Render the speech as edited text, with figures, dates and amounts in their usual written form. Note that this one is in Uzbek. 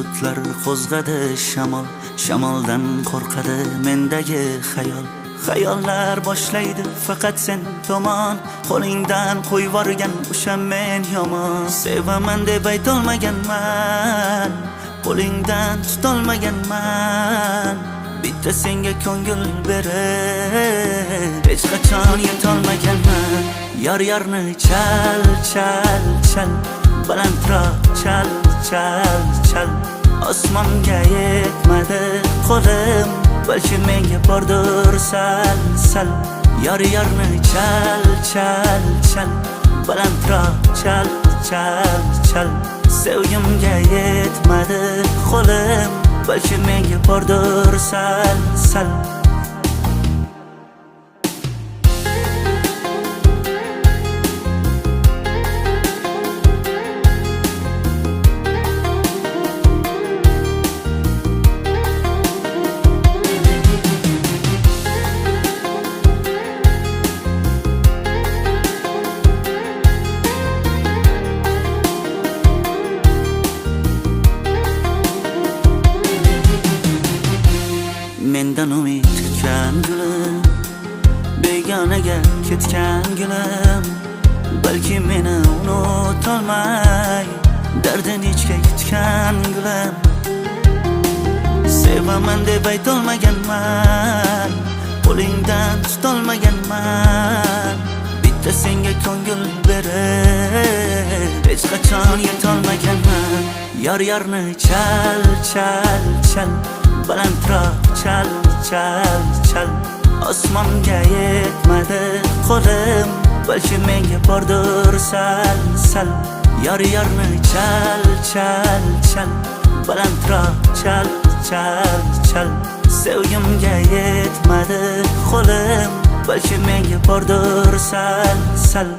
bulutlar qo'zg'adi shamoldan qo'rqadi mendagi xayollar boshlaydi faqat sen tomon. Qo'lingdan qo'yvorgan o'sha men yomon. Sevaman deb aytolmaganman, qo'lingdan tutolmaganman. Bitta senga ko'ngil berib hech qachon yetolmaganman. Yarni chal balandroq chal. Osmonga yetmadi qo'lim, balki menga bordir sal. Yarni chal balandroq chal. Sevgimga yetmadi qo'lim, balki menga bordir sal. Mendan umid kutgan gulim, begonaga ketgan gulim. Balki meni unutolmay dardini ichga yutgan gulim. Sevaman deb aytolmaganman, qo'lingdan tutolmaganman. Bitta senga ko'ngil berib hech qachon yetolmaganman. Yarni chal balandroq chal. Osmonga yetmadi qo'lim, balki menga bordir sal. Yarni chal balandroq chal. Sevgimga yetmadi qo'lim, balki menga bordir sal.